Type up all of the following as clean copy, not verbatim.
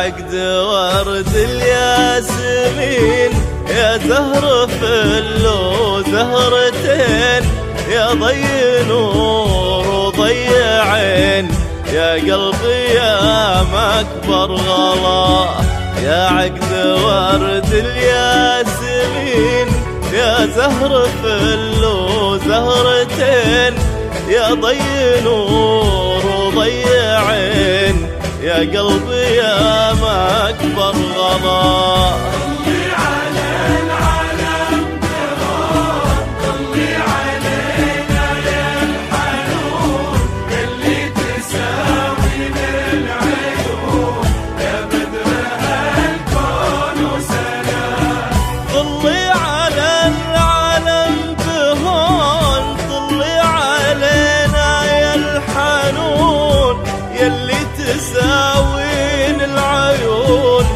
عقد ورد الياسمين يا زهر فل وزهرتين يا ضي نور وضي عين يا قلبي يا مكبر غلا. يا عقد ورد الياسمين يا زهر فل وزهرتين يا ضي نور وضي عين يا قلبي يا مكبر غلا. طلي على العالم تهون طلي علينا يا الحنون اللي تساوي بالعيون يا بدر هالكون وسلام. طلي على العالم تهون طلي علينا يا الحنون يلي تساوين العيون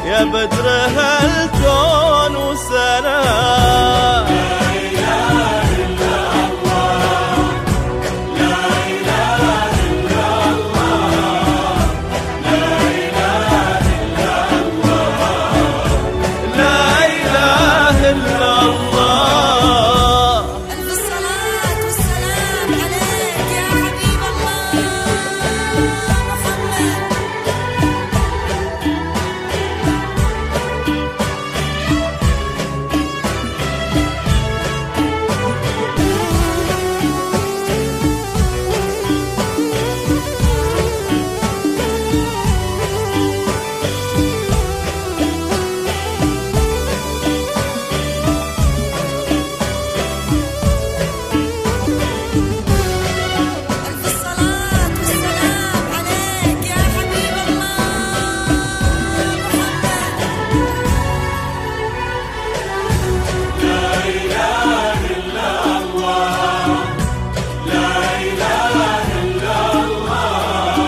يا بدر هالكون وسلام. لا إله إلا الله لا إله إلا الله لا إله إلا الله لا إله إلا الله. ألف الصلاة والسلام عليك يا حبيب الله محمد. ألف الصلاة والسلام عليك يا حبيب الله محمد. لا إله إلا الله لا إله إلا الله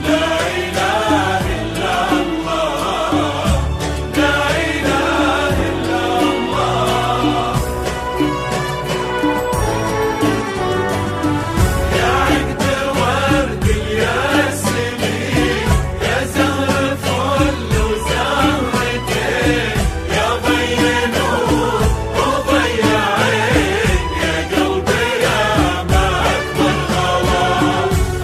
لا إله إلا الله لا إله إلا الله. يا عقد ورد الياسمين يا زهر فل وزهرتين يا ضي نور وضي عين يا قلبي يا مكبر غلا.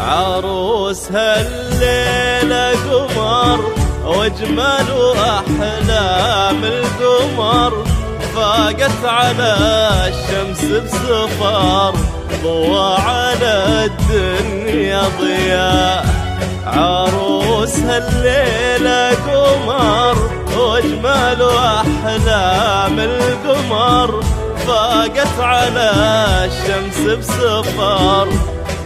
عروس هالليلة قمر واجمل واحلام القمر فاقت على الشمس بسفر ضوى على الدنيا ضياء. عروس هالليلة قمر واجمل واحلام القمر فاقت على الشمس بسفر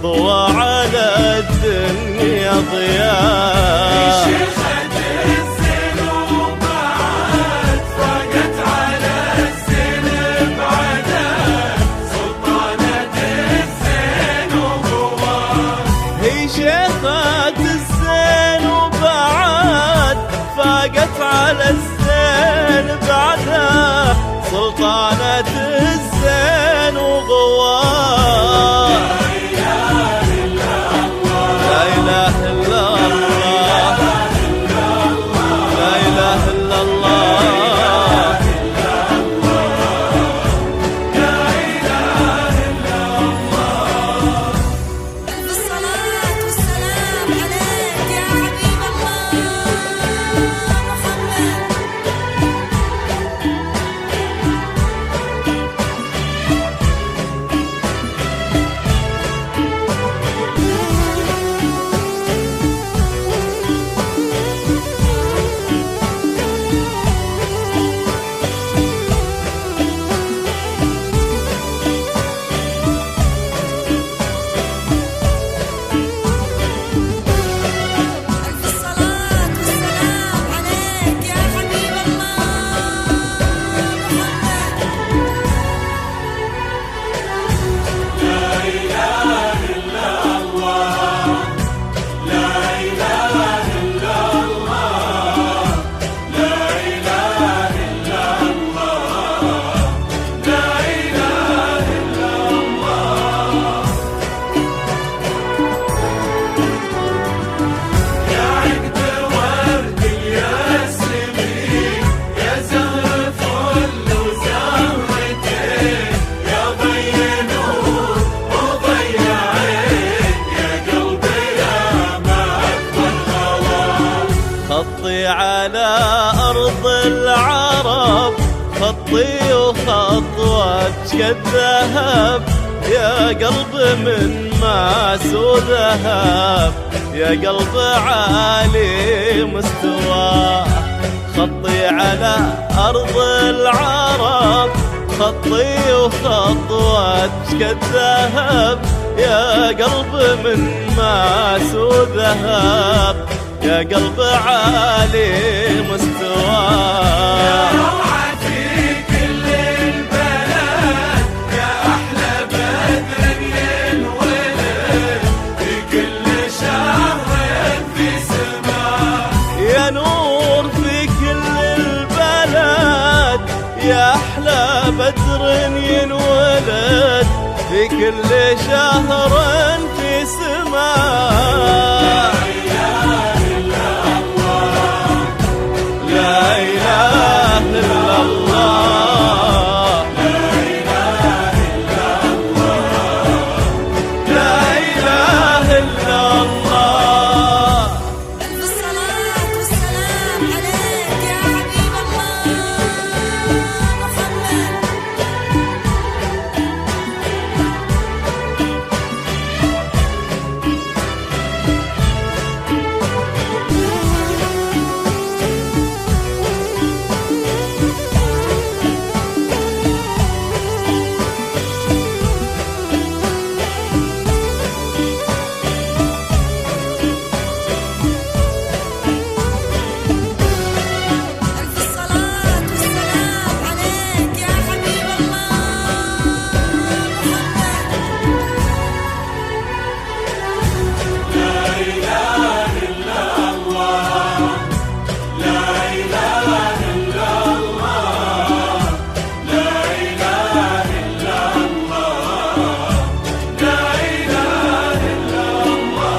ضوى على الدنيا ضياء. شيخة الزين وبعد فاقت على الزين بعدد سلطانة الزين وقوات. هي شيخة الزين وبعد خطي على أرض العرب، خطي وخطوتك الذهب، يا قلب من ماس وذهب، يا قلب عالي مستوى. خطي على أرض العرب، خطي وخطوتك الذهب، يا قلب من ماس وذهب، يا قلب عالي مستوى. يا روعة في كل البلد، يا أحلى بدر ينولد في كل شهر في سماء. يا نور في كل البلد، يا أحلى بدر ينولد في كل شهر في سماء. لا إله إلا الله، لا إله إلا الله، لا إله إلا الله. ألف الصلاة والسلام عليك يا حبيب الله محمد. ألف الصلاة والسلام عليك يا حبيب الله محمد. لا إله إلا الله، لا إله إلا الله، لا إله إلا الله، لا إله إلا الله.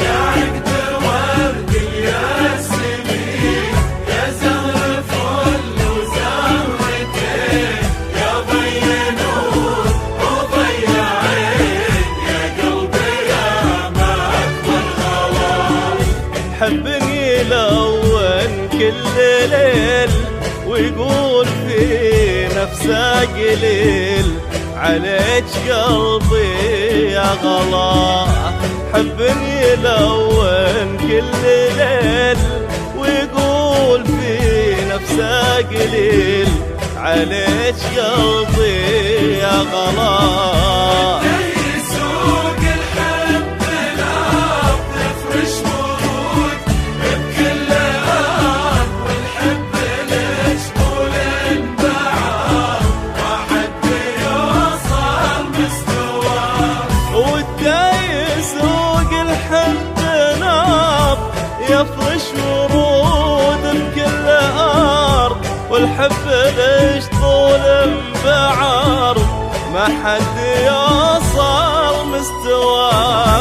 يا عقد ورد الياسمين، يا زهر فل وزهرتين، يا ضي نور وضي عين، يا قلبي يا ما أكبر غوام. حبني يلون كل ليل، ويقول في نفسه قليل، عليك قلبي يا غلا. حبني يلون كل ليل، ويقول في نفسه قليل، عليك قلبي يا غلا. يسوق الحب نار، تفرش ورود بكل أرض، والحب ليش طول انبعاث، ما حد يوصل مستواه. والدايس سوق الحب نار، يفرش ورود بكل أرض، والحب ليش طول انبعار، ما حد يوصل مستواه.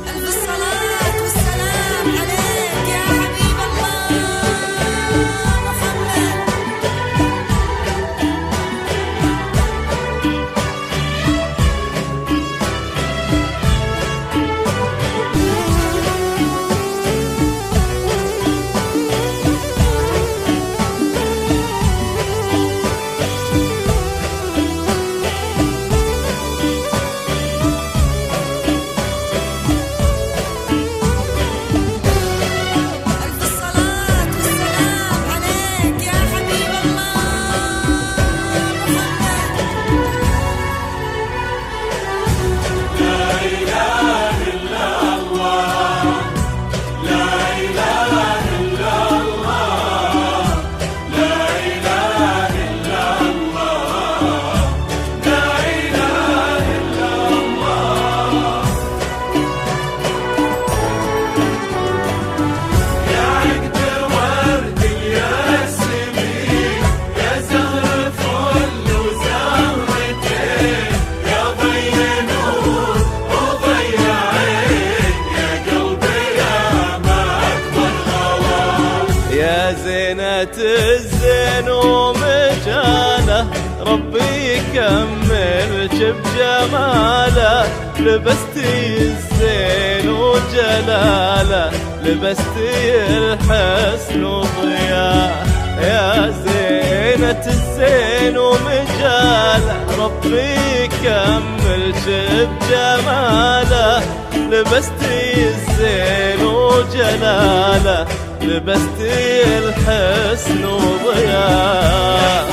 ألف الصلاة والسلام عليك يا حبيب الله محمد. كملت بجماله، لبستي الزين وجلاله، لبستي الحسن وضياء. يا زينة الزين ومجاله، ربي كملت بجماله، لبستي الزين وجلاله، لبستي الحسن وضياء.